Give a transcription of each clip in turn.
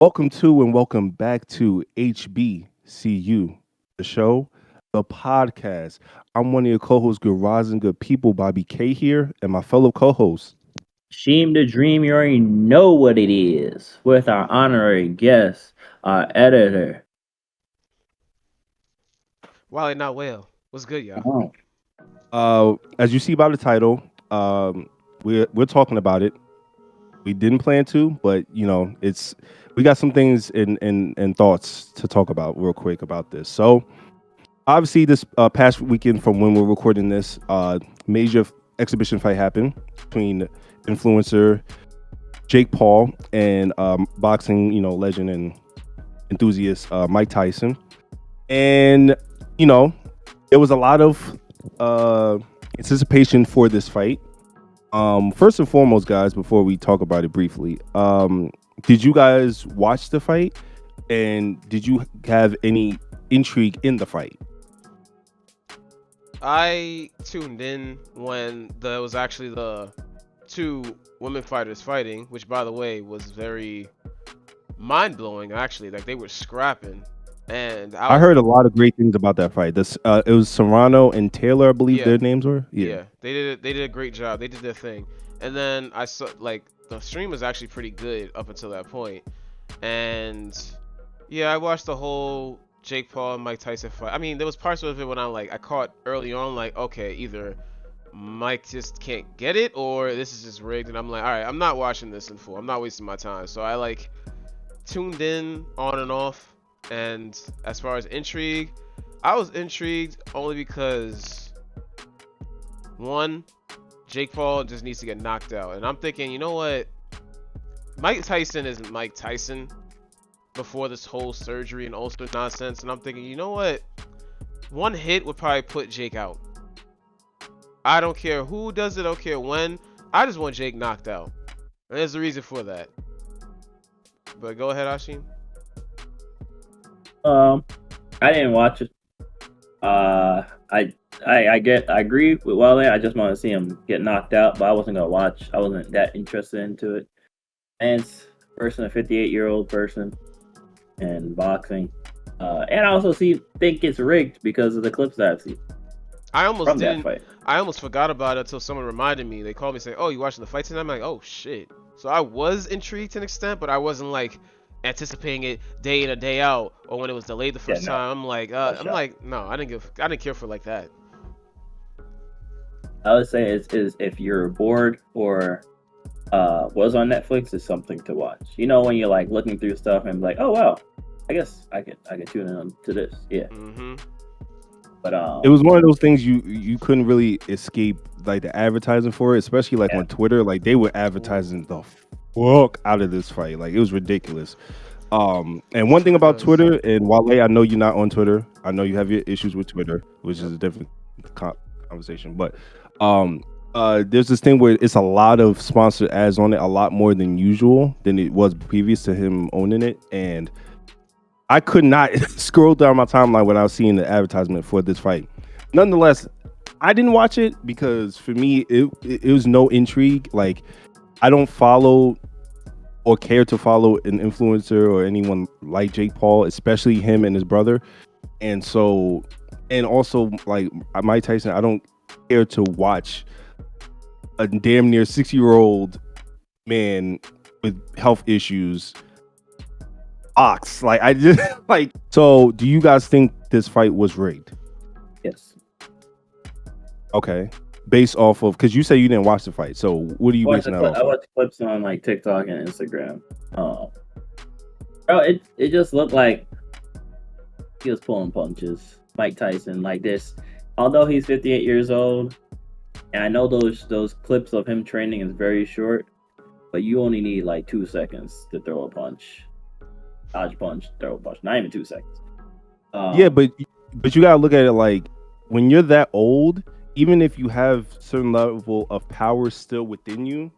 Welcome to and welcome back to HBCU, the show, the podcast. I'm one of your co-hosts, Good Rising Good People, Bobby K here, and my fellow co-host. Sheem the Dream, you already know what it is. With our honorary guest, our editor. Wally not well. What's good, y'all? Oh, As you see by the title, we're talking about it. We didn't plan to, but it's we got some things and thoughts to talk about real quick about this. So obviously, this past weekend from when we're recording this, major exhibition fight happened between influencer Jake Paul and boxing, legend and enthusiast Mike Tyson. And there was a lot of anticipation for this fight. First and foremost, guys, before we talk about it briefly, did you guys watch the fight? And did you have any intrigue in the fight? I tuned in when there was actually the two women fighters fighting, which by the way was very mind blowing. Actually, like they were scrapping, and I heard a lot of great things about that fight. It was Serrano and Taylor, I believe yeah, their names were. yeah, they did a great job. They did their thing, and then I saw like the stream was actually pretty good up until that point, and yeah, I watched the whole Jake Paul and Mike Tyson fight. I mean, there was parts of it when I caught early on, like, okay, either Mike just can't get it or this is just rigged, and I'm like, all right, I'm not watching this in full. I'm not wasting my time. So I like tuned in on and off. And as far as intrigue, I was intrigued only because one, Jake Paul just needs to get knocked out, and I'm thinking, you know what? Mike Tyson isn't Mike Tyson before this whole surgery and ulcer nonsense, and I'm thinking, you know what? One hit would probably put Jake out. I don't care who does it, I don't care when. I just want Jake knocked out. And there's a reason for that. But go ahead, Ashim. I didn't watch it. I agree with Wale. I just want to see him get knocked out, but I wasn't gonna watch. I wasn't that interested into it. And person, a 58-year-old person, and boxing. And I also think it's rigged because of the clips that I've seen I almost from that didn't. fight. I almost forgot about it until someone reminded me. They called me saying, "Oh, you watching the fight tonight?" I'm like, "Oh shit!" So I was intrigued to an extent, but I wasn't like anticipating it day in and day out, or when it was delayed the Yeah, first no, time. no I'm shot. like, no, I didn't care for like that. I would say is if you're bored or was on Netflix, is something to watch. You know, when you're like looking through stuff and like, oh wow, I guess I could tune in to this. Yeah, Mm-hmm. but It was one of those things you couldn't really escape like the advertising for it, especially like yeah, on Twitter. Like they were advertising the fuck out of this fight. Like it was ridiculous. And one thing Twitter about does. Twitter, and Wale, I know you're not on Twitter. I know you have your issues with Twitter, which is Yep. a different conversation. But um, there's this thing where it's a lot of sponsored ads on it, a lot more than usual than it was previous to him owning it. And I could not scroll down my timeline without seeing the advertisement for this fight. Nonetheless, I didn't watch it because for me it was no intrigue. Like I don't follow or care to follow an influencer or anyone like Jake Paul, especially him and his brother. And so, and also like Mike Tyson, I don't care to watch a damn near 60-year-old man with health issues box. Like I just like. So, do you guys think this fight was rigged? yes. Okay, based off of because you say you didn't watch the fight. So, what are you basing that off I of? watched clips on like TikTok and Instagram. Bro, it just looked like he was pulling punches. Mike Tyson, like this. Although he's 58 years old, and I know those clips of him training is very short, but you only need like 2 seconds to throw a punch, dodge punch, throw a punch. Not even 2 seconds. Yeah, but you gotta look at it like when you're that old, even if you have certain level of power still within you,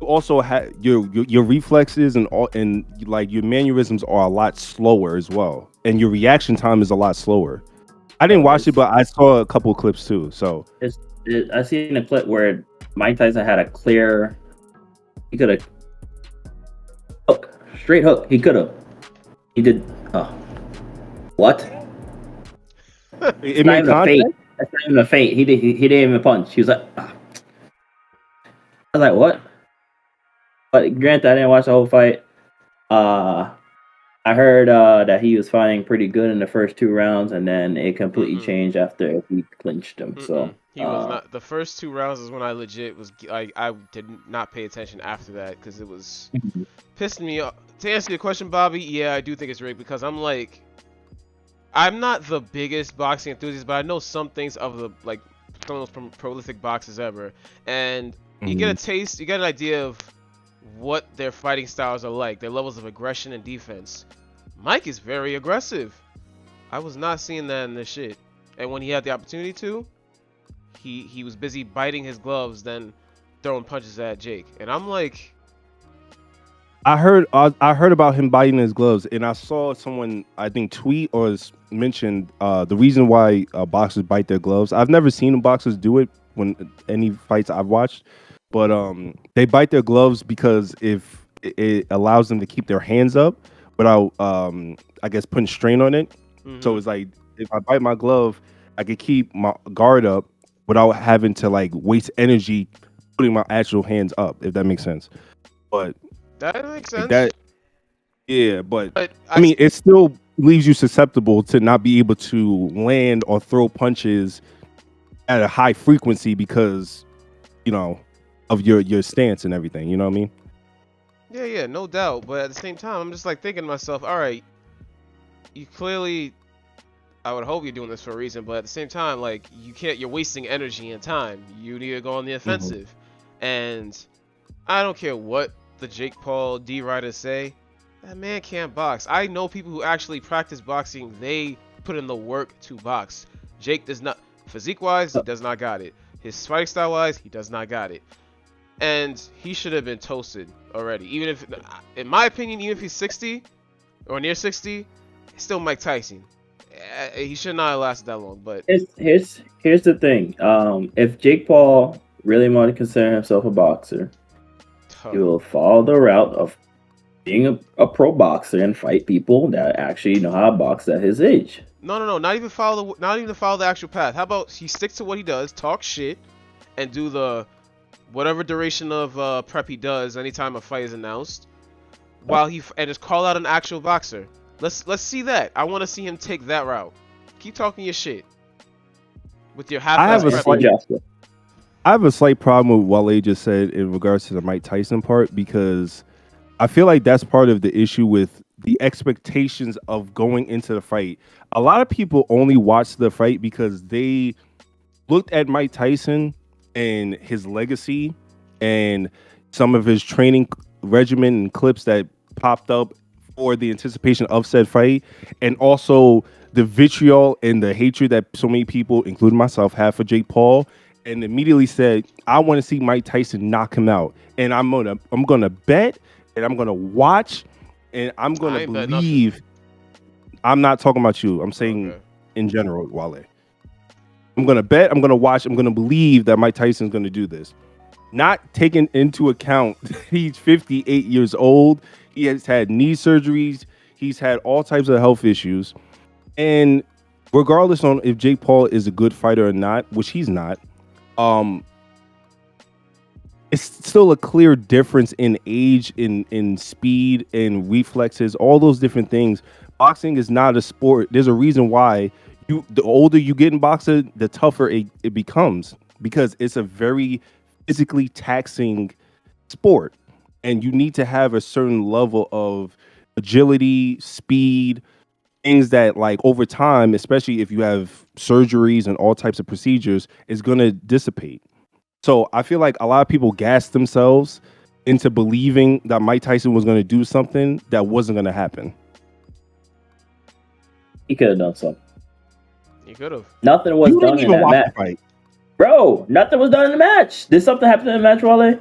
you also have your reflexes and all and like your mannerisms are a lot slower as well, and your reaction time is a lot slower. I didn't bro, watch it, but I saw a couple of clips too. So I seen a clip where Mike Tyson had a clear. He could have hook straight hook. He could have. He did. What? It Not made even a feint. contact. That's not even a feint. He didn't even punch. He was like, I was like, what? But granted, I didn't watch the whole fight. I heard that he was fighting pretty good in the first 2 rounds, and then it completely changed after he clinched him. So he was not. The first 2 rounds is when I legit was like, I did not pay attention after that because it was pissing me off. To answer your question, Bobby, yeah, I do think it's rigged because I'm like, I'm not the biggest boxing enthusiast, but I know some things of the like some of the most prolific boxers ever, and you get a taste, you get an idea of what their fighting styles are like, their levels of aggression and defense. Mike is very aggressive. I was not seeing that in this shit, and when he had the opportunity to, he was busy biting his gloves, then throwing punches at Jake, and I'm like, I heard about him biting his gloves, and I saw someone, I think, tweet or mentioned the reason why boxers bite their gloves. I've never seen boxers do it when any fights I've watched, but they bite their gloves because if it allows them to keep their hands up without, I guess, putting strain on it. So it's like if I bite my glove, I could keep my guard up without having to like waste energy putting my actual hands up, if that makes sense. But that makes sense. that, yeah, but I mean, it still leaves you susceptible to not be able to land or throw punches at a high frequency because, you know, of your stance and everything. You know what I mean? Yeah, no doubt. But at the same time, I'm just like thinking to myself, all right, you clearly, I would hope you're doing this for a reason, but at the same time, like you're wasting energy and time. You need to go on the offensive, and I don't care what the Jake Paul D writers say, that man can't box. I know people who actually practice boxing, they put in the work to box. Jake does not, physique wise, he does not got it. His fighting style wise, he does not got it. And he should have been toasted already. Even if, in my opinion, even if he's 60 or near 60, it's still Mike Tyson. He should not have lasted that long. But here's the thing. If Jake Paul really wanted to consider himself a boxer, he will follow the route of being a pro boxer and fight people that actually know how to box at his age. No. Not even follow the actual path. How about he sticks to what he does, talk shit, and do the whatever duration of prep he does anytime a fight is announced, while and just call out an actual boxer. Let's see that. I want to see him take that route. Keep talking your shit with your half. I have a slight problem with what Wale just said in regards to the Mike Tyson part, because I feel like that's part of the issue with the expectations of going into the fight. A lot of people only watch the fight because they looked at Mike Tyson and his legacy and some of his training regimen and clips that popped up for the anticipation of said fight, and also the vitriol and the hatred that so many people, including myself, have for Jake Paul, and immediately said, I want to see Mike Tyson knock him out. And I'm gonna bet, and I'm gonna watch, and I'm gonna believe. I'm not talking about you. I'm saying in general, Wale. I'm gonna bet, I'm gonna watch, I'm gonna believe that Mike Tyson's gonna do this. Not taking into account he's 58 years old. He has had knee surgeries. He's had all types of health issues. And regardless on if Jake Paul is a good fighter or not, which he's not, it's still a clear difference in age, in speed, in reflexes, all those different things. Boxing is not a sport. There's a reason why the older you get in boxing, the tougher it becomes, because it's a very physically taxing sport, and you need to have a certain level of agility, speed, things that, like, over time, especially if you have surgeries and all types of procedures, is going to dissipate. So I feel like a lot of people gassed themselves into believing that Mike Tyson was going to do something that wasn't going to happen. He could have done something. He could have. Nothing was done in that match. Fight. Bro, nothing was done in the match. Did something happen in the match, Wale?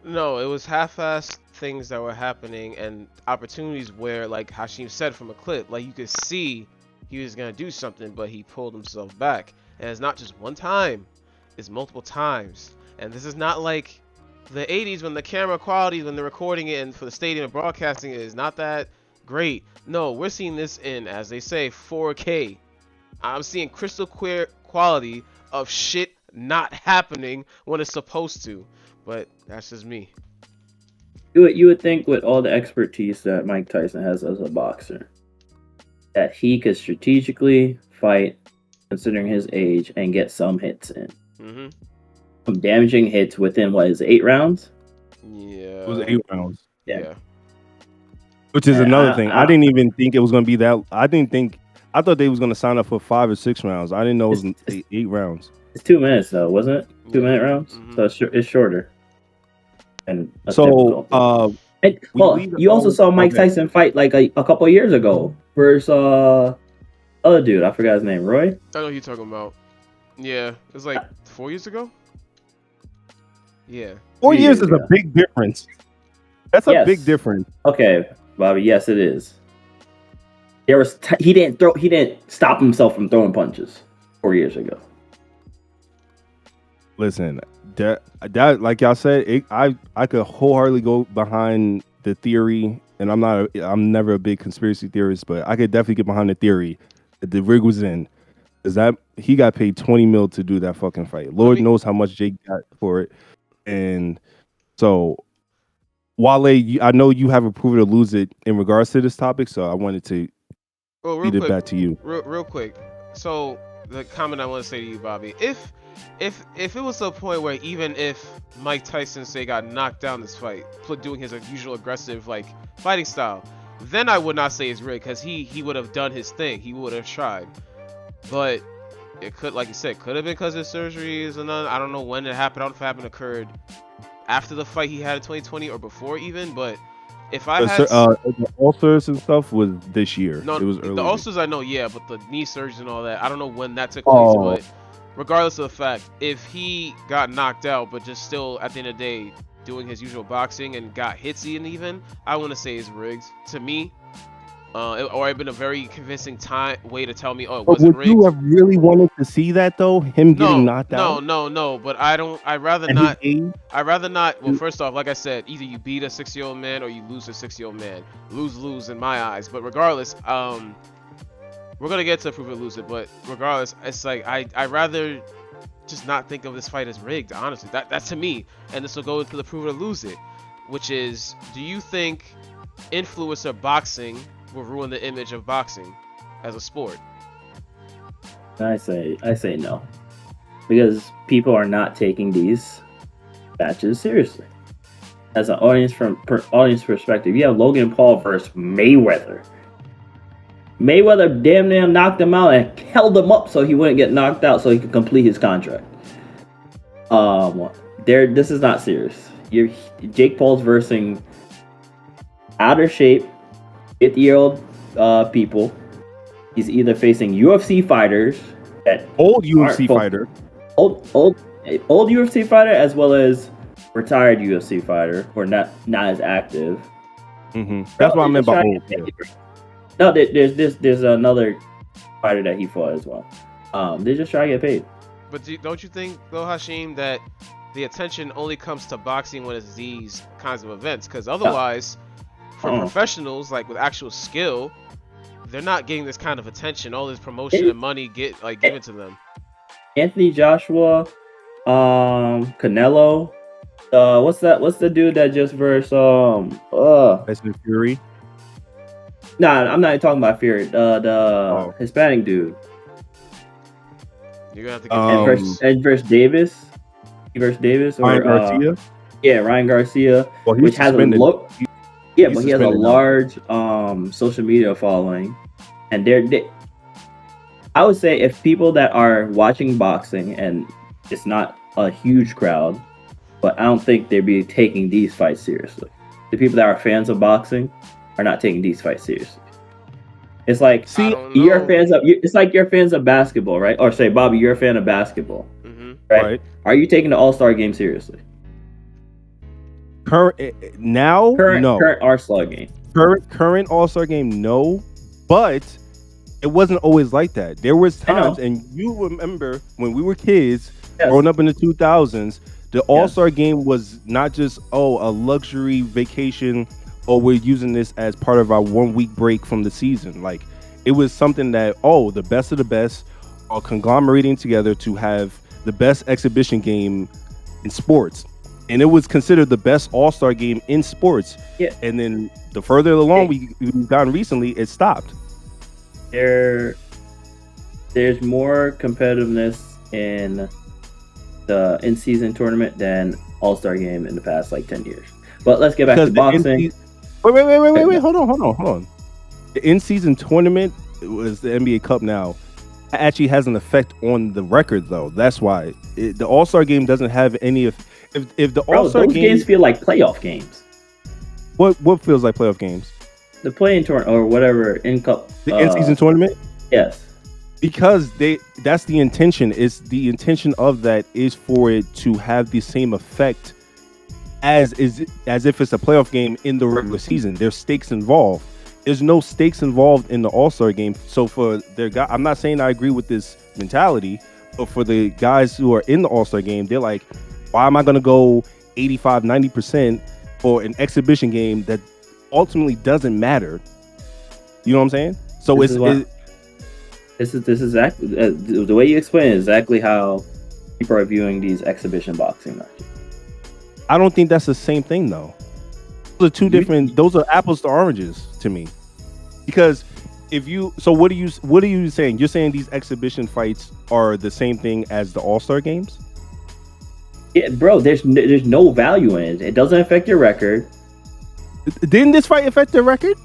No, it was half-assed things that were happening and opportunities where, like Hashim said from a clip, like you could see he was going to do something, but he pulled himself back. And it's not just one time, it's multiple times. And this is not like the 80s when the camera quality when they're recording it and for the stadium broadcasting it is not that great. No, we're seeing this in, as they say, 4K. I'm seeing crystal clear quality of shit not happening when it's supposed to. But that's just me. You would think with all the expertise that Mike Tyson has as a boxer, that he could strategically fight, considering his age, and get some hits in. Mm-hmm. Some damaging hits within, what is it, 8 rounds? Yeah. It was 8 rounds. Yeah. Which is And another thing. I didn't even think it was going to be that. I thought they was going to sign up for 5 or 6 rounds. I didn't know it was 8 rounds. It's 2 minutes though, wasn't it? 2-minute rounds. Mhm. So it's shorter. And So, and, you also saw Mike Tyson fight like a couple of years ago versus other dude. I forgot his name. Roy. I know who you're talking about. Yeah, it was like 4 years ago. Yeah. 4 years is ago. a big difference. That's a big difference. Okay, Bobby. Yes, it is. There was he didn't stop himself from throwing punches 4 years ago. Listen, that like y'all said, I could wholeheartedly go behind the theory, and I'm never a big conspiracy theorist, but I could definitely get behind the theory that the rig was in. Is that he got paid $20 million to do that fucking fight? Lord knows how much Jake got for it, and so Wale, I know you have a prove it or lose it in regards to this topic, so I wanted to feed it back to you. Real quick. So the comment I want to say to you, Bobby, if it was to a point where even if Mike Tyson say got knocked down this fight, doing his usual aggressive like fighting style, then I would not say it's rigged because he would have done his thing. He would have tried. But it could, like you said, could have been because of surgeries and I don't know when it happened. I don't know if it happened occurred after the fight he had in 2020 or before even. But if I had the ulcers and stuff was this year. No, it was early. The ulcers I know, yeah, but the knee surgery and all that, I don't know when that took place. But regardless of the fact, if he got knocked out, but just still at the end of the day doing his usual boxing and got hitsy and even, I want to say it's rigged to me. Or it's been a very convincing way to tell me, oh, it wasn't rigged. Would you have really wanted to see that though? Him getting knocked out? No. But I'd rather not. Well, first off, like I said, either you beat a 6-year-old man or you lose a 6-year-old man. Lose in my eyes. But regardless, we're gonna get to prove it, lose it. But regardless, it's like I rather just not think of this fight as rigged. Honestly, that's to me. And this will go into the prove it or lose it, which is, do you think influencer boxing will ruin the image of boxing as a sport? I say no, because people are not taking these matches seriously. As an audience perspective, you have Logan Paul versus Mayweather. Mayweather damn near knocked him out and held him up so he wouldn't get knocked out so he could complete his contract. This is not serious. Jake Paul's versing out of shape 50-year-old people. He's either facing UFC fighters, old UFC fighter, old UFC fighter, as well as retired UFC fighter, or not as active. Mm-hmm. That's what I meant by old. No, there's another fighter that he fought as well. They're just trying to get paid. But don't you think, though, Hashim, that the attention only comes to boxing when it's these kinds of events? Because otherwise, for professionals, like with actual skill, they're not getting this kind of attention, all this promotion and money given to them. Anthony Joshua, Canelo, what's the dude that just versed Tyson Fury? Nah, I'm not talking about Fury. The Hispanic dude. You're gonna have to get versus Davis. Versus Davis or Ryan Garcia. Yeah, Ryan Garcia, well, which has suspended. but he has a large social media following, and I would say if people that are watching boxing, and it's not a huge crowd, but I don't think they'd be taking these fights seriously. The people that are fans of boxing are not taking these fights seriously. It's like it's like you're fans of basketball, right? Or say, Bobby, you're a fan of basketball, right? Are you taking the All-Star game seriously? Current no. Current All-Star game. Current All-Star game, no. But it wasn't always like that. There was times, and you remember when we were kids, growing up in the 2000s, The All-Star game was not just a luxury vacation, or we're using this as part of our 1 week break from the season. Like, it was something that the best of the best are conglomerating together to have the best exhibition game in sports, and it was considered the best All-Star game in sports. Yeah. And then the further along we've gotten recently, it stopped. There's more competitiveness in the in-season tournament than All-Star game in the past 10 years. But let's get back to boxing. Wait, hold on. The in-season tournament was the NBA Cup now. It actually has an effect on the record, though. That's why the All-Star game doesn't have any. If the All-Star games feel like playoff games. What feels like playoff games? The play-in tournament or whatever in-cup. The in-season tournament. Yes. Because that's the intention. Is the intention of that is for it to have the same effect as if it's a playoff game in the regular season. There's stakes involved. There's no stakes involved in the All-Star game. So for their guy, I'm not saying I agree with this mentality, but for the guys who are in the All-Star game, they're like, why am I going to go 85, 90% for an exhibition game that ultimately doesn't matter? You know what I'm saying? So this is exactly the way you explain it, exactly how people are viewing these exhibition boxing matches. I don't think that's the same thing, though. Those are two different. Those are apples to oranges to me. Because what are you saying? You're saying these exhibition fights are the same thing as the All-Star games? Yeah, bro. There's no value in it. It doesn't affect your record. Didn't this fight affect their record?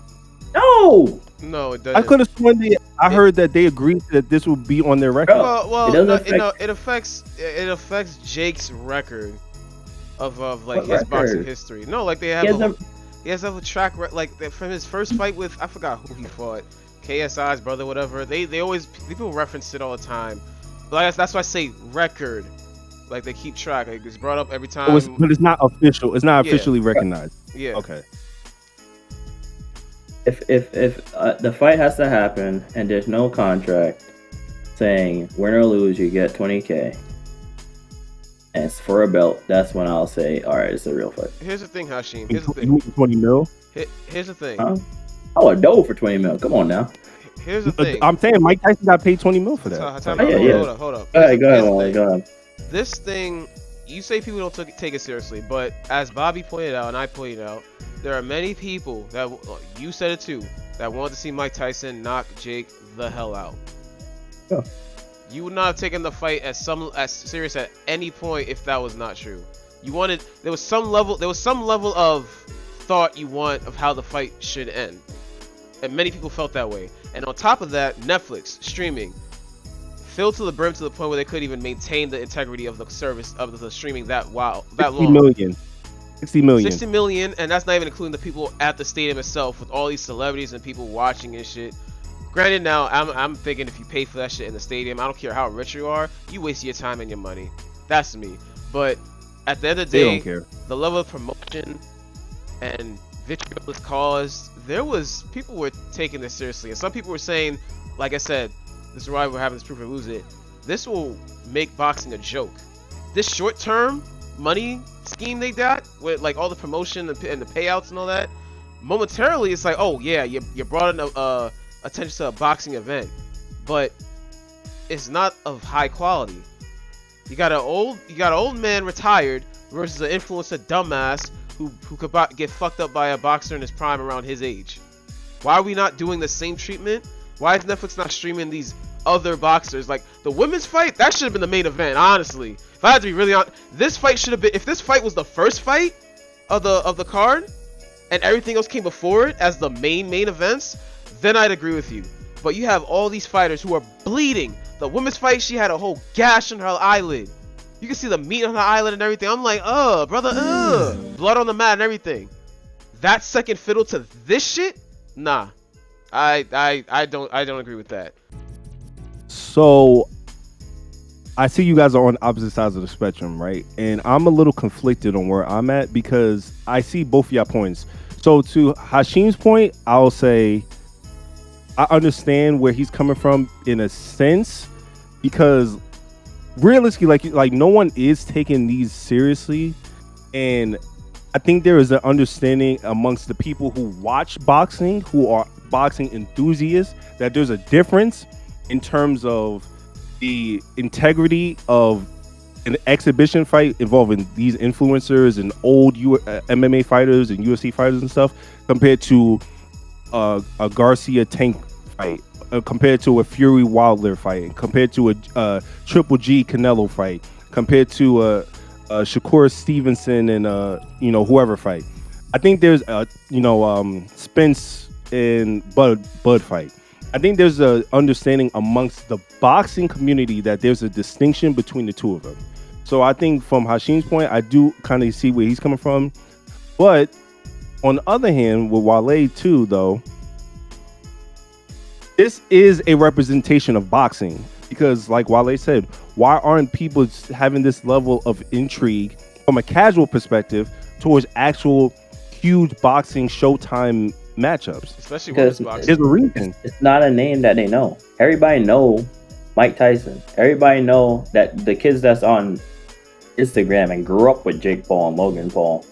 No. No, it doesn't. I could have sworn I heard that they agreed that this would be on their record. It affects Jake's record of his boxing history. No, like they have he has a track from his first fight with, I forgot who he fought, KSI's brother, whatever. They always, people reference it all the time. But that's why I say record. Like they keep track. Like it's brought up every time. But it's not official. It's not officially recognized. Yeah. Okay. If the fight has to happen and there's no contract saying win or lose you get 20K and it's for a belt, that's when I'll say, all right, it's a real fight. Here's the thing, Hashim. Here's the thing. You want 20 mil? Here's the thing. Huh? I would know for 20 mil. Come on now. Here's the thing. I'm saying Mike Tyson got paid 20 mil for that. Hold up. Go ahead. This thing, you say people don't take it seriously, but as Bobby pointed out and I pointed out, there are many people that, you said it too, that wanted to see Mike Tyson knock Jake the hell out. Yeah. You would not have taken the fight as serious at any point if that was not true. There was some level of thought you want of how the fight should end. And many people felt that way. And on top of that, Netflix streaming filled to the brim to the point where they couldn't even maintain the integrity of the service of the streaming that long. 60 million. 60 million, and that's not even including the people at the stadium itself with all these celebrities and people watching and shit. Granted, now I'm thinking if you pay for that shit in the stadium, I don't care how rich you are, you waste your time and your money. That's me. But at the end of the day, the level of promotion and vitriol caused, people were taking this seriously, and some people were saying, like I said, this is why we're having this proof or lose it. This will make boxing a joke. This short-term money scheme they got with like all the promotion and the payouts and all that, momentarily it's like, oh yeah, you brought in attention to a boxing event, but it's not of high quality. You got an old man retired versus an influencer dumbass who could get fucked up by a boxer in his prime around his age. Why are we not doing the same treatment? Why is Netflix not streaming these other boxers? Like the women's fight, that should have been the main event, honestly. If I had to be really honest, this fight should have been, if this fight was the first fight of the card and everything else came before it as the main events, then I'd agree with you. But you have all these fighters who are bleeding. The women's fight, she had a whole gash on her eyelid. You can see the meat on her eyelid and everything. I'm like, brother, blood on the mat and everything. That second fiddle to this shit? Nah. I don't agree with that. So I see you guys are on opposite sides of the spectrum, right? And I'm a little conflicted on where I'm at because I see both of y'all points. So to Hashim's point, I'll say I understand where he's coming from in a sense, because realistically, like no one is taking these seriously, and I think there is an understanding amongst the people who watch boxing, who are boxing enthusiasts, that there's a difference in terms of the integrity of an exhibition fight involving these influencers and old MMA fighters and UFC fighters and stuff, compared to a Garcia Tank fight, compared to a Fury Wilder fight, compared to a Triple G Canelo fight, compared to a Shakur Stevenson and whoever fight. I think there's a Spence and Bud fight. I think there's a understanding amongst the boxing community that there's a distinction between the two of them. So I think from Hashim's point, I do kind of see where he's coming from. But on the other hand, with Wale too, though, this is a representation of boxing. Because like Wale said, why aren't people having this level of intrigue from a casual perspective towards actual huge boxing Showtime matchups? Especially when it's boxing. There's a reason. It's not a name that they know. Everybody know Mike Tyson. Everybody know that the kids that's on Instagram and grew up with Jake Paul and Logan Paul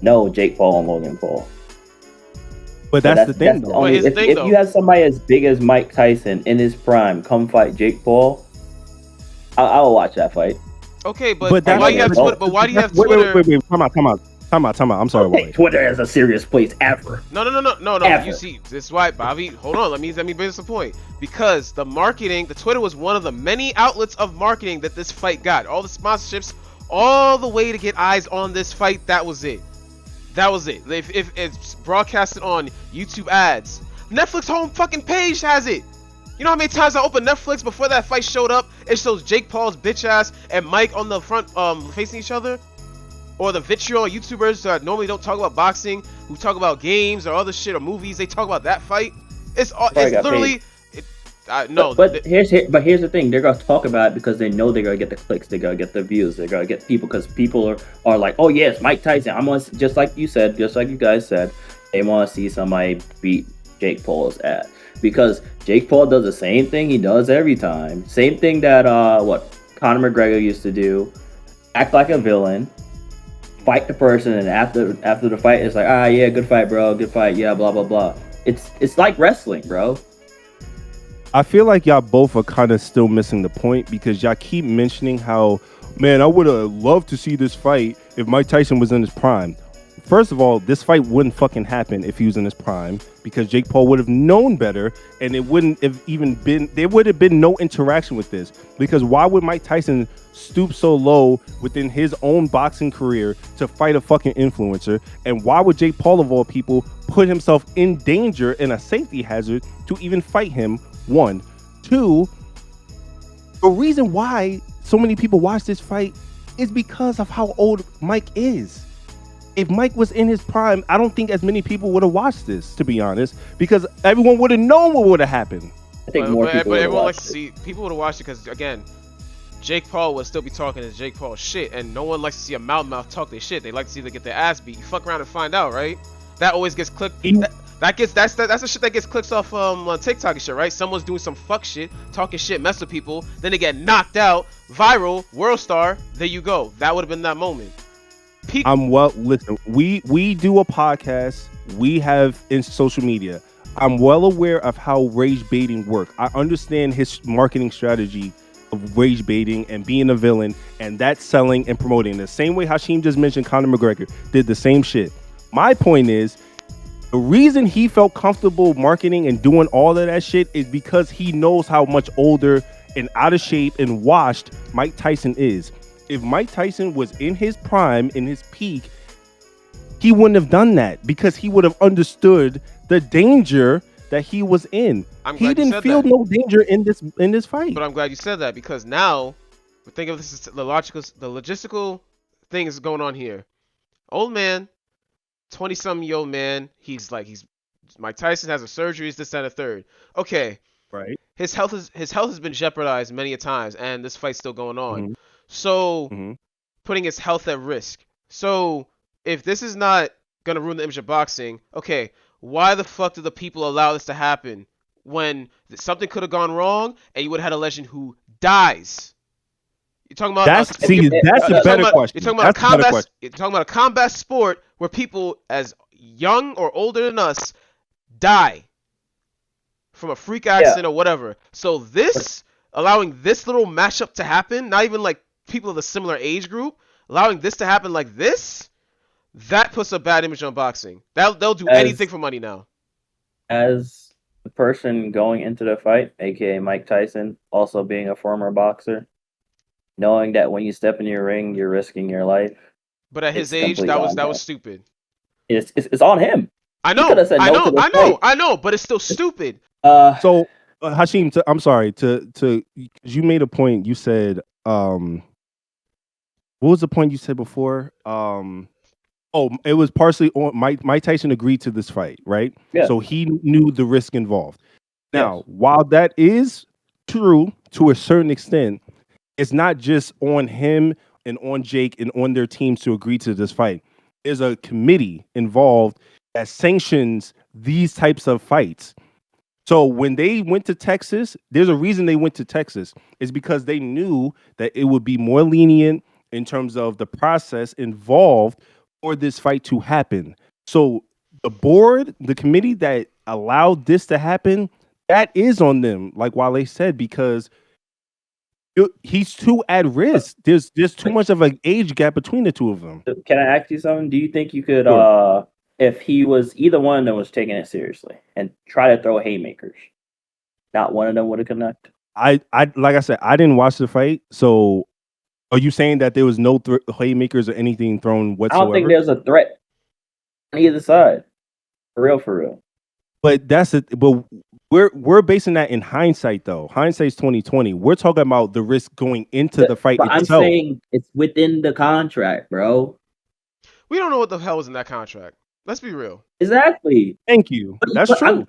know Jake Paul and Logan Paul. But that's the thing, though. If you have somebody as big as Mike Tyson in his prime come fight Jake Paul, I'll watch that fight. Okay, but why do you have Twitter? But why do you have Twitter? Wait, time out. I'm sorry. Take Twitter as a serious place ever. No. Ever. You see, this is why, Bobby. Hold on. Let me bring this a point. Because the Twitter was one of the many outlets of marketing that this fight got. All the sponsorships, all the way to get eyes on this fight. That was it. If it's broadcasted on YouTube ads, Netflix home fucking page has it. You know how many times I opened Netflix before that fight showed up? It shows Jake Paul's bitch ass and Mike on the front, facing each other. Or the vitriol YouTubers that normally don't talk about boxing, who talk about games or other shit or movies, they talk about that fight. It's literally. No. But here's the thing: they're gonna talk about it because they know they're gonna get the clicks, they're gonna get the views, they're gonna get people, because people are like, oh yes, Mike Tyson. I'm gonna, just like you guys said, they want to see somebody beat Jake Paul's ass, because Jake Paul does the same thing he does every time, same thing that Conor McGregor used to do: act like a villain, fight the person, and after the fight, it's like, yeah, good fight, bro, good fight, yeah, blah blah blah. It's like wrestling, bro. I feel like y'all both are kind of still missing the point, because y'all keep mentioning how, man, I would have loved to see this fight if Mike Tyson was in his prime. First of all, this fight wouldn't fucking happen if he was in his prime, because Jake Paul would have known better, and it wouldn't have even been, there would have been no interaction with this. Because why would Mike Tyson stoop so low within his own boxing career to fight a fucking influencer? And why would Jake Paul, of all people, put himself in danger and a safety hazard to even fight him? One. Two, the reason why so many people watch this fight is because of how old Mike is. If Mike was in his prime, I don't think as many people would have watched this, to be honest, because everyone would have known what would have happened. I think more people would have watched it. People would have watched it because, again, Jake Paul would still be talking his Jake Paul shit, and no one likes to see a mouth talk their shit. They like to see them get their ass beat. You fuck around and find out, right? That always gets clicked. That's the shit that gets clicks off on TikTok and shit, right? Someone's doing some fuck shit, talking shit, mess with people, then they get knocked out, viral, world star. There you go. That would have been that moment. Listen, we do a podcast. We have in social media. I'm well aware of how rage baiting work. I understand his marketing strategy of rage baiting and being a villain, and that's selling and promoting. The same way Hashim just mentioned, Conor McGregor did the same shit. My point is, the reason he felt comfortable marketing and doing all of that shit is because he knows how much older and out of shape and washed Mike Tyson is. If Mike Tyson was in his prime, in his peak, he wouldn't have done that, because he would have understood the danger that he was in. He didn't feel no danger in this fight. But I'm glad you said that, because now we're thinking of this as the logistical thing is going on here. Old man, 20-something-year-old man. He's Mike Tyson has a surgery. This, that, and a third. Okay, right. His health has been jeopardized many a times, and this fight's still going on. Mm-hmm. So, putting his health at risk. So, if this is not gonna ruin the image of boxing, okay, why the fuck do the people allow this to happen when something could have gone wrong and you would have had a legend who dies? You're talking about That's a, see, you, that's you're a better talking about, question. you're talking about That's a better question. you're talking about a combat sport where people as young or older than us die from a freak accident or whatever. So this allowing this little mashup to happen, not even like people of a similar age group, allowing this to happen like this, that puts a bad image on boxing. They'll do anything for money now. As the person going into the fight, aka Mike Tyson, also being a former boxer, knowing that when you step in your ring, you're risking your life. But at his It's age, completely that on was him. stupid. It's on him. I He could know, have said I no know, to this I know, fight. I know, but it's still stupid. So Hashim, I'm sorry to you made a point. You said what was the point you said before? Oh, it was partially on Mike Tyson agreed to this fight, right? Yeah. So he knew the risk involved. Now, Yes. while that is true to a certain extent, it's not just on him and on Jake and on their teams to agree to this fight. There's a committee involved that sanctions these types of fights. So when they went to Texas, there's a reason they went to Texas. It's because they knew that it would be more lenient in terms of the process involved for this fight to happen. So the board, the committee that allowed this to happen, that is on them, like Wale said, because he's too at risk. There's too much of an age gap between the two of them. Can I ask you something? Do you think you could, Sure. if he was either one of them was taking it seriously and try to throw haymakers, not one of them would have connected? I like I said, I didn't watch the fight, so are you saying that there was no haymakers or anything thrown I whatsoever? don't think there's a threat on either side. For real, for real. But that's it. But we're basing that in hindsight, though. Hindsight's 2020. We're talking about the risk going into the fight But I'm itself. saying it's within the contract, bro. We don't know what the hell was in that contract. Let's be real. Exactly. Thank you. That's true.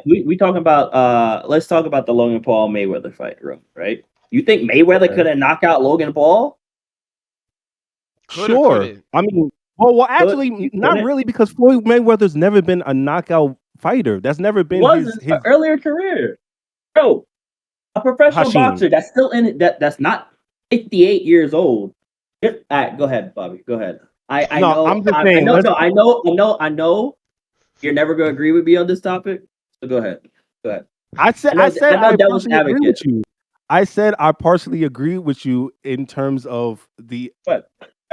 We talking about let's talk about the Logan Paul Mayweather fight, right? You think Mayweather could have knocked out Logan Paul? Sure. I mean, well, actually, not really, because Floyd Mayweather's never been a knockout fighter. That's never been his earlier career, bro. A professional boxer that's still in it. That's not 58 years old. All right, go ahead, Bobby. Go ahead. I know. I'm just saying. I know. You're never gonna agree with me on this topic. So go ahead. I said I partially agree with you. I said I partially agree with you in terms of that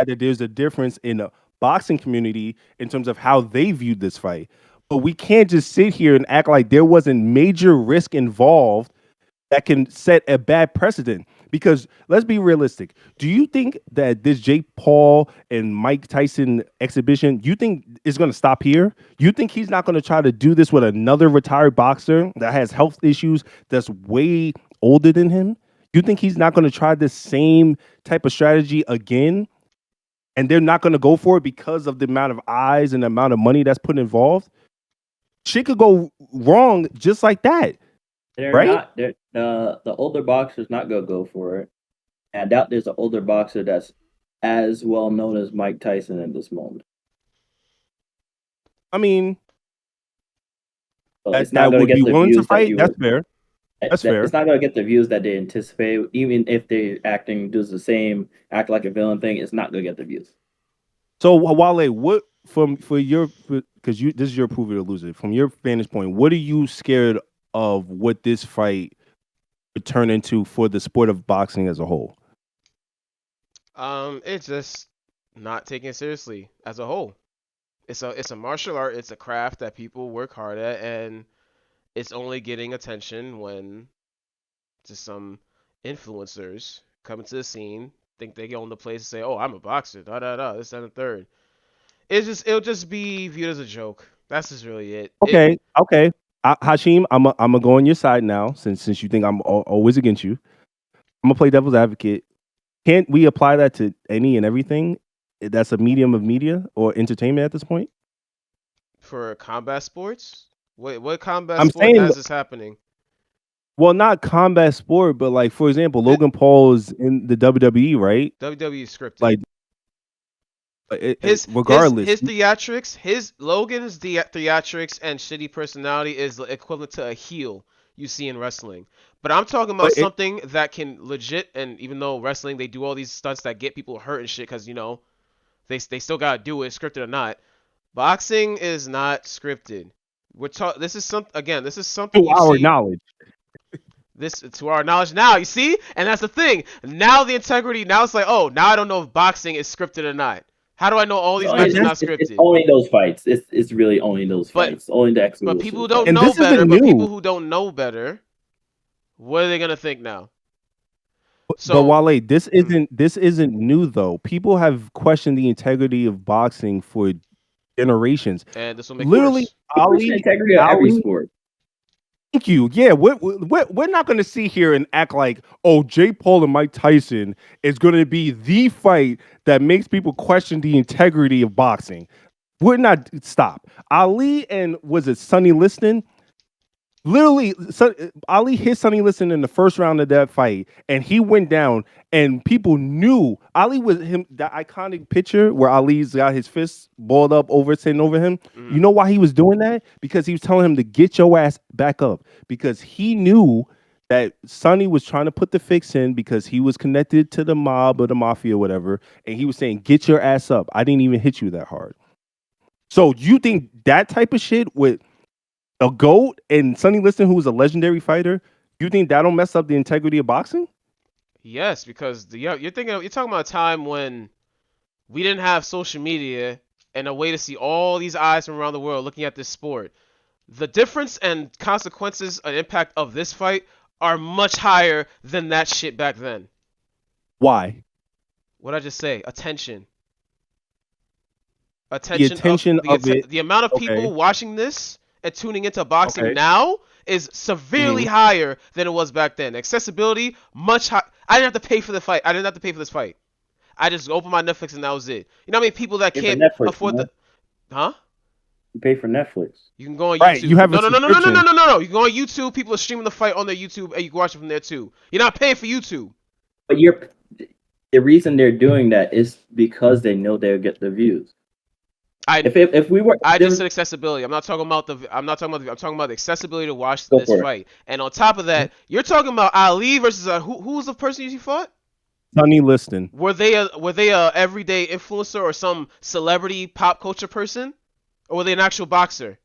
there's a difference in the boxing community in terms of how they viewed this fight. But we can't just sit here and act like there wasn't major risk involved that can set a bad precedent. Because let's be realistic. Do you think that this Jake Paul and Mike Tyson exhibition, you think is going to stop here? You think he's not going to try to do this with another retired boxer that has health issues that's way older than him? You think he's not going to try the same type of strategy again? And they're not going to go for it because of the amount of eyes and the amount of money that's put involved? Shit could go wrong just like that. The older boxer's not gonna go for it. And I doubt there's an older boxer that's as well known as Mike Tyson at this moment. I mean, that would be willing to fight. That's fair. That's fair. It's not gonna get the views that they anticipate. Even if they're does the same act like a villain thing, it's not gonna get the views. So Wale, what because this is your prove it or lose it. From your vantage point, what are you scared of what this fight would turn into for the sport of boxing as a whole? It's just not taken seriously as a whole. It's a martial art. It's a craft that people work hard at, and it's only getting attention when just some influencers come into the scene, think they own the place, and say, "Oh, I'm a boxer." This and the third. It'll just be viewed as a joke. That's just really it. Okay. Hashim, I'm gonna go on your side now, since you think I'm always against you. I'm gonna play devil's advocate. Can't we apply that to any and everything that's a medium of media or entertainment at this point? For combat sports? What combat sport has this happening? Well, not combat sport, but like, for example, Logan Paul is in the WWE, right? WWE is scripted. Like, regardless, his theatrics, Logan's theatrics and shitty personality is equivalent to a heel. you see in wrestling. But I'm talking about something that can legit, and even though wrestling, they do all these stunts that get people hurt and shit, because, you know, they still gotta do it, scripted or not. Boxing is not scripted. This is something to our knowledge. This to our knowledge now, you see? And that's the thing. Now the integrity, now it's like, oh, now I don't know if boxing is scripted or not. How do I know all these matches are not scripted? It's only those fights. It's really only those fights. Only the exhibition. But people who don't know better, people who don't know better, what are they gonna think now? So, but Wale, this isn't new though. People have questioned the integrity of boxing for generations. And this will make literally Ali, integrity of every sport. Thank you. Yeah, we're not going to sit here and act like, oh, Jake Paul and Mike Tyson is going to be the fight that makes people question the integrity of boxing. We're not. Stop. Ali and was it Sonny Liston? Literally, Ali hit Sonny Liston in the first round of that fight, and he went down, and people knew Ali was him. That iconic picture where Ali's got his fists balled up sitting over him. You know why he was doing that? Because he was telling him to get your ass back up, because he knew that Sonny was trying to put the fix in because he was connected to the mob or the mafia or whatever, and he was saying, get your ass up. I didn't even hit you that hard. So you think that type of shit with a GOAT and Sonny Liston, who was a legendary fighter, you think that'll mess up the integrity of boxing? Yes, because you're talking about a time when we didn't have social media and a way to see all these eyes from around the world looking at this sport. The difference and consequences and impact of this fight are much higher than that shit back then. Why? What'd I just say? Attention. The amount of people watching this and tuning into boxing now is severely higher than it was back then. Accessibility, much higher. I didn't have to pay for the fight. I didn't have to pay for this fight. I just opened my Netflix and that was it. You know how many people that can't afford the... Huh? You pay for Netflix. You can go on YouTube. Right, you have no. You can go on YouTube. People are streaming the fight on their YouTube and you can watch it from there too. You're not paying for YouTube. But the reason they're doing that is because they know they'll get the views. I just said accessibility. I'm talking about the accessibility to watch this fight. And on top of that, you're talking about Ali versus who was the person you fought? Sonny Liston. Were they a everyday influencer or some celebrity pop culture person, or were they an actual boxer?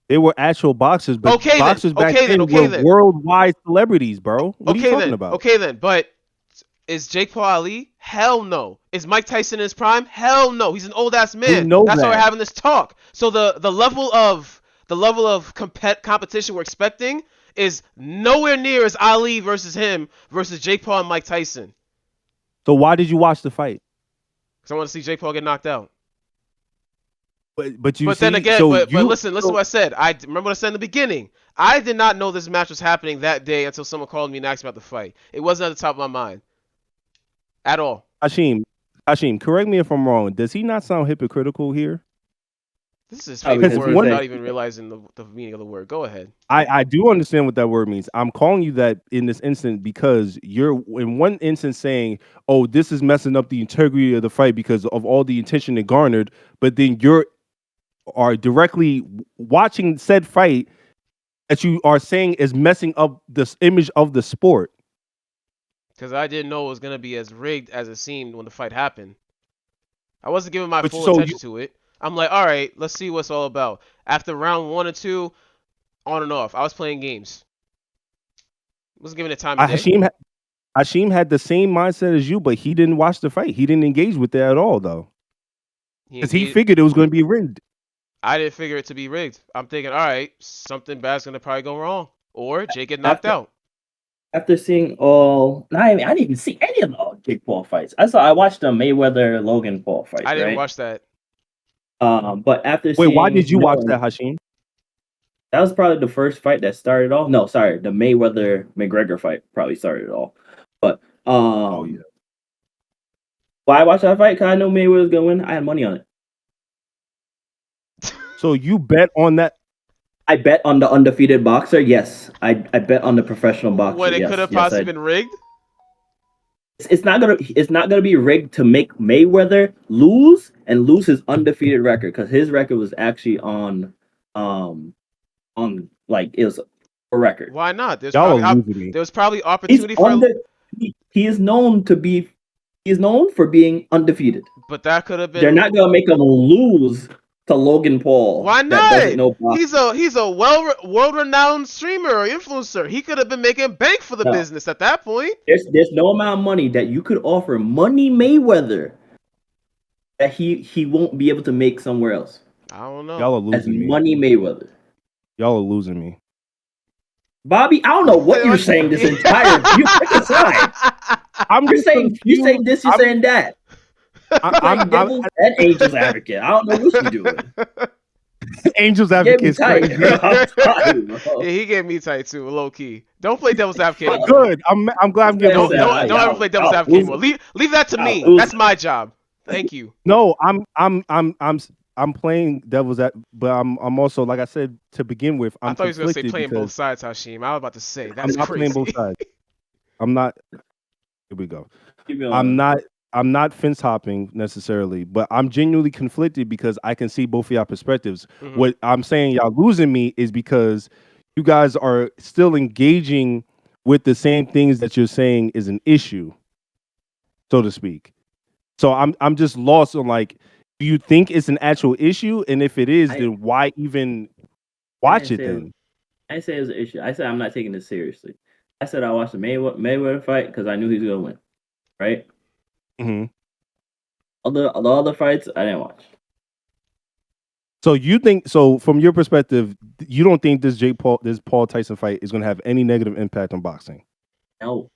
They were actual boxers, but boxers back then were worldwide celebrities, bro. What are you talking about? Okay then, but is Jake Paul Ali? Hell no. Is Mike Tyson in his prime? Hell no. He's an old ass man. That's why we're having this talk. So the level of competition we're expecting is nowhere near as Ali versus him versus Jake Paul and Mike Tyson. So why did you watch the fight? Because I want to see Jake Paul get knocked out. But then again, listen to what I said. I remember what I said in the beginning. I did not know this match was happening that day until someone called me and asked me about the fight. It wasn't at the top of my mind. At all. Hashim, correct me if I'm wrong. Does he not sound hypocritical here? This is his favorite word, not even realizing the meaning of the word. Go ahead. I do understand what that word means. I'm calling you that in this instant because you're in one instance saying, oh, this is messing up the integrity of the fight because of all the attention it garnered, but then you are directly watching said fight that you are saying is messing up this image of the sport. Because I didn't know it was going to be as rigged as it seemed when the fight happened. I wasn't giving my full attention to it. I'm like, all right, let's see what's all about. After round 1 or 2, on and off, I was playing games. Wasn't giving it time of day. Hashim had the same mindset as you, but he didn't watch the fight. He didn't engage with that at all, though. Because he figured it was going to be rigged. I didn't figure it to be rigged. I'm thinking, all right, something bad's going to probably go wrong. Or Jake get knocked out. After seeing I didn't even see any of the Jake Paul fights. I watched the Mayweather Logan Paul fight. I didn't watch that. But after seeing, why did you watch that, Hashim? That was probably the first fight that started all. No, sorry, the Mayweather McGregor fight probably started it all. But why I watched that fight? Because I know Mayweather was gonna win. I had money on it. So you bet on that? I bet on the undefeated boxer. Yes, I bet on the professional boxer. When it could have possibly been rigged. It's not gonna be rigged to make Mayweather lose his undefeated record because his record was actually on like it was for record. Why not? There's Y'all probably are losing me. there was probably He's opportunity for, he is known to be. He's known for being undefeated. but that could have They're been. not gonna make him lose to Logan Paul. Why That doesn't not? know boxing. He's a world renowned streamer or influencer. He could have been making bank for the No. business at that point. There's no amount of money that you could offer Money Mayweather that he won't be able to make somewhere else. I don't know. Y'all are As losing me. Money Mayweather. Y'all are losing me. Bobby, I don't know what you're saying this entire. You pick a side. You're saying this, you're saying that. I'm That angel's advocate. I don't know what you're doing. Angels Get me advocate. tight. I'm tired, bro. Yeah, he gave me tight too, low key. Don't play devil's advocate anymore. Good. I'm glad I'm getting Don't off Yeah, that. don't ever play devil's advocate lose anymore. Leave that to me. lose That's my job. Thank you. No, I'm playing devil's at, but I'm also, like I said to begin with, I'm I thought he was gonna say conflicted playing both because sides, Hashim. I was about to say I'm that's not crazy. playing both sides. I'm not. Here we go. Keep going. I'm not fence hopping necessarily, but I'm genuinely conflicted because I can see both of y'all perspectives. Mhm. What I'm saying y'all losing me is because you guys are still engaging with the same things that you're saying is an issue, so to speak. So I'm just lost on, like, do you think it's an actual issue? And if it is, then why even watch it then? I didn't say it was an issue. I said I'm not taking this seriously. I said I watched the Mayweather fight because I knew he was gonna win. Right? hmm All the other fights I didn't watch. So you think, so from your perspective, you don't think this Paul Tyson fight is going to have any negative impact on boxing? No.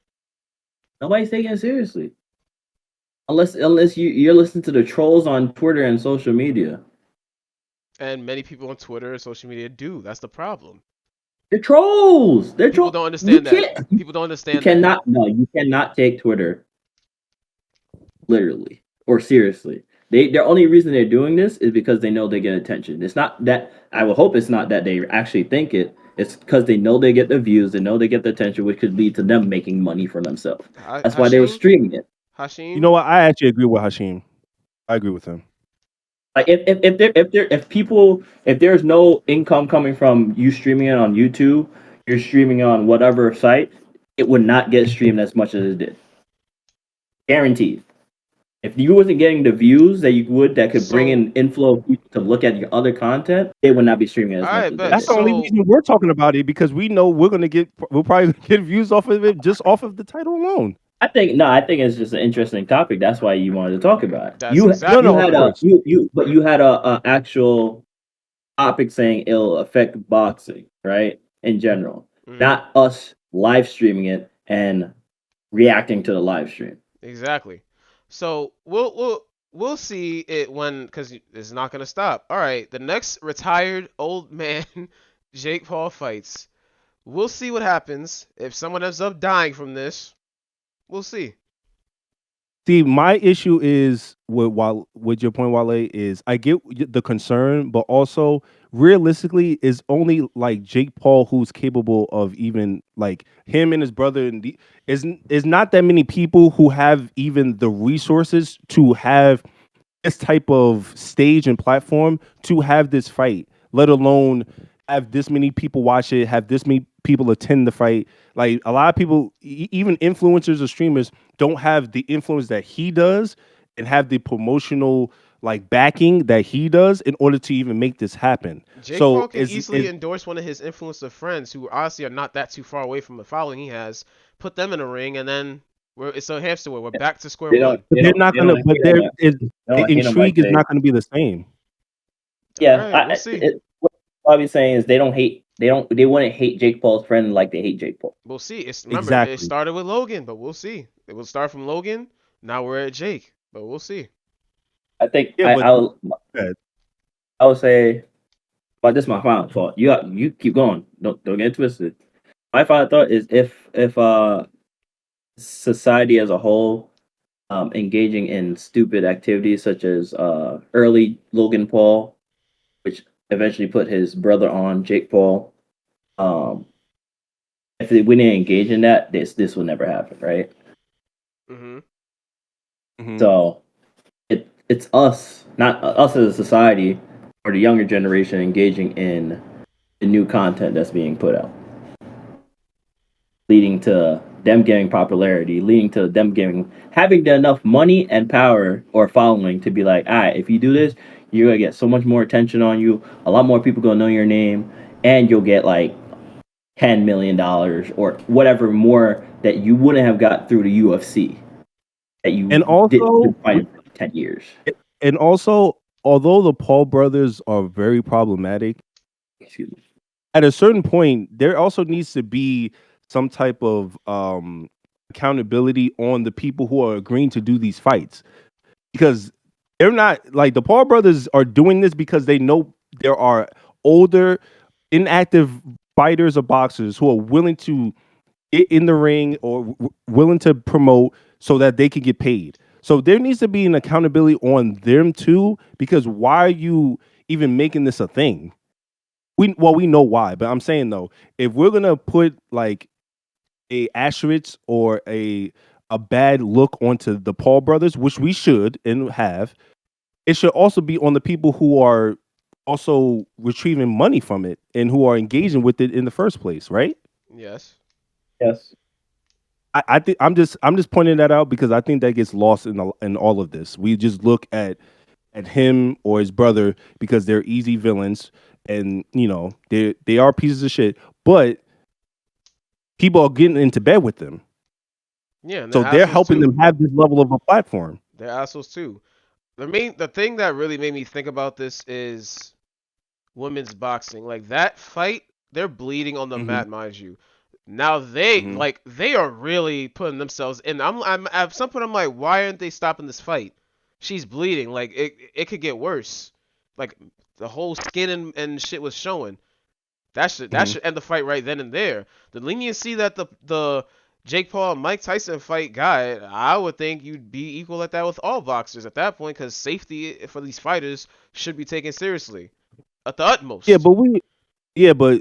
Nobody's taking it seriously. Unless you're listening to the trolls on Twitter and social media. And many people on Twitter and social media do. That's the problem. They're trolls. They're People trolls. don't understand that. People don't understand You cannot take Twitter literally or seriously. Their only reason they're doing this is because they know they get attention. It's not that, I would hope it's not that they actually think it. It's because they know they get the views, they know they get the attention, which could lead to them making money for themselves. That's why they were streaming it. Hashim? You know what? I actually agree with Hashim. I agree with him. Like if there's no income coming from you streaming it on YouTube, you're streaming on whatever site, it would not get streamed as much as it did. Guaranteed. If you wasn't getting the views that you would, that could bring in inflow of people to look at your other content, they would not be streaming as much. Alright, As bet. That's they the did. only reason we're talking about it, because we know we're probably get views off of it just off of the title alone. I think it's just an interesting topic. That's why you wanted to talk about it. That's exactly- No, of course. You had a actual topic saying it'll affect boxing, right? In general, Mhm. not us live streaming it and reacting to the live stream. Exactly. So we'll see it when, because it's not gonna stop. All right, the next retired old man Jake Paul fights. We'll see what happens. If someone ends up dying from this, we'll see. See, my issue is with your point, Wale, is I get the concern, but also realistically, is only like Jake Paul who's capable of, even like him and his brother, and is not that many people who have even the resources to have this type of stage and platform to have this fight, let alone have this many people watch it, have this many people attend the fight. Like, a lot of people, even influencers or streamers, don't have the influence that he does and have the promotional like backing that he does in order to even make this happen. Jake So Paul can easily endorse one of his influencer friends who honestly are not that too far away from the following he has, put them in a ring, and then it's a hamster wheel. We're back to square one. They're not gonna, but the intrigue is not gonna be the same. Yeah, Alright, we'll see. What Bobby's saying is they wouldn't hate Jake Paul's friend like they hate Jake Paul. We'll see. It Exactly. started with Logan, but we'll see. It will start from Logan. Now we're at Jake, but we'll see. I think Yeah, I ahead. would say, but this is my final thought. You keep going. Don't get it twisted. My final thought is if society as a whole engaging in stupid activities such as early Logan Paul, which eventually put his brother on Jake Paul. If we didn't engage in that, this will never happen, right? Mm-hmm. Mhm. So it's us, not us as a society, or the younger generation engaging in the new content that's being put out. leading to them getting popularity, leading to them having enough money and power or following to be like, all right, if you do this, you're gonna get so much more attention on you. A lot more people gonna know your name, and you'll get like $10 million or whatever more that you wouldn't have got through the UFC that you And also, did fight for 10 years. and also, although the Paul brothers are very problematic, Excuse me. at a certain point, there also needs to be some type of accountability on the people who are agreeing to do these fights, because they're not like the Paul brothers are doing this because they know there are older, inactive fighters or boxers who are willing to get in the ring or willing to promote so that they can get paid. So there needs to be an accountability on them too, because why are you even making this a thing? We know why, but I'm saying though, if we're gonna put like a asterisk or a bad look onto the Paul brothers, which we should and have, it should also be on the people who are also retrieving money from it and who are engaging with it in the first place, right? Yes. Yes. I think I'm just pointing that out because I think that gets lost in all of this. We just look at him or his brother because they're easy villains, and they are pieces of shit, but people are getting into bed with them. Yeah, and So they're helping them have this level of a platform. They're assholes too. The thing that really made me think about this is women's boxing. Like that fight, they're bleeding on the mat, mind you. Now they are really putting themselves in. I'm at some point I'm like, why aren't they stopping this fight? She's bleeding. Like it could get worse. Like the whole skin and shit was showing. That should end the fight right then and there. The leniency that the Jake Paul and Mike Tyson fight got, I would think you'd be equal at that with all boxers at that point, because safety for these fighters should be taken seriously at the utmost. Yeah, but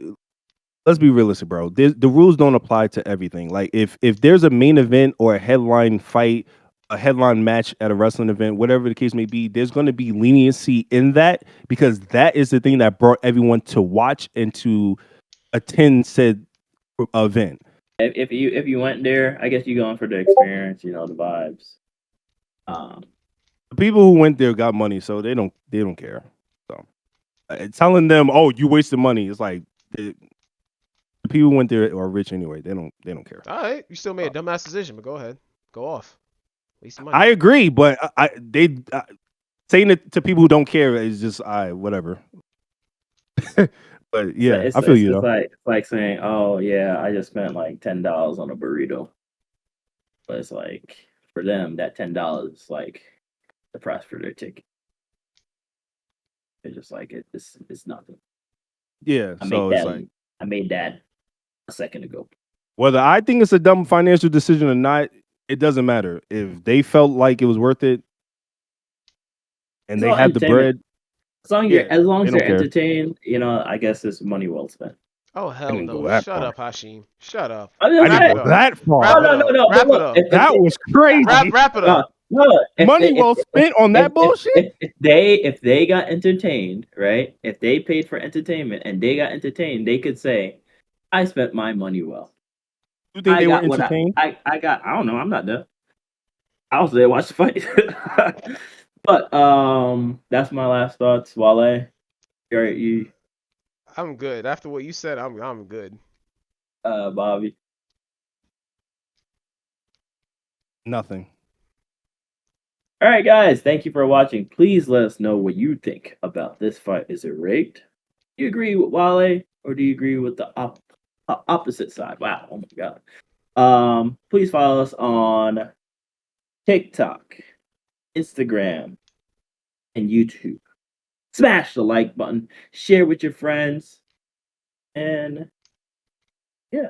let's be realistic, bro. The rules don't apply to everything. Like if there's a main event or a headline fight, a headline match at a wrestling event, whatever the case may be, there's going to be leniency in that because that is the thing that brought everyone to watch and to attend said event. If you went there, I guess you're going for the experience, the vibes. The people who went there got money, so they don't care. So telling them, "Oh, you wasted money," it's like the people who went there are rich anyway. They don't care. All right, you still made a dumbass decision, but go ahead, go off. Waste money. I agree, but saying it to people who don't care is just whatever. But yeah, I feel you though. It's like saying, "Oh yeah, I just spent like $10 on a burrito," but it's like for them that $10 is like the price for their ticket. It's just like it's nothing. Yeah, I made that a second ago. Whether I think it's a dumb financial decision or not, it doesn't matter. If they felt like it was worth it, and they had the bread. As long as you're entertained, I guess it's money well spent. Oh hell no! Shut up, Hashim. Shut up. I didn't go that far. No. Wrap it up. That was crazy. Wrap it up. Money well spent on that bullshit. If they got entertained, right? If they paid for entertainment and they got entertained, they could say, "I spent my money well." You think they were entertained? I don't know. I'm not there. I was there to watch the fight. But that's my last thoughts. Wale, you. I'm good. After what you said, I'm good. Bobby. Nothing. All right, guys. Thank you for watching. Please let us know what you think about this fight. Is it rigged? Do you agree with Wale, or do you agree with the opposite side? Wow. Oh my god. Please follow us on TikTok, Instagram, and YouTube. Smash the like button, share with your friends, and yeah,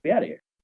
be out of here.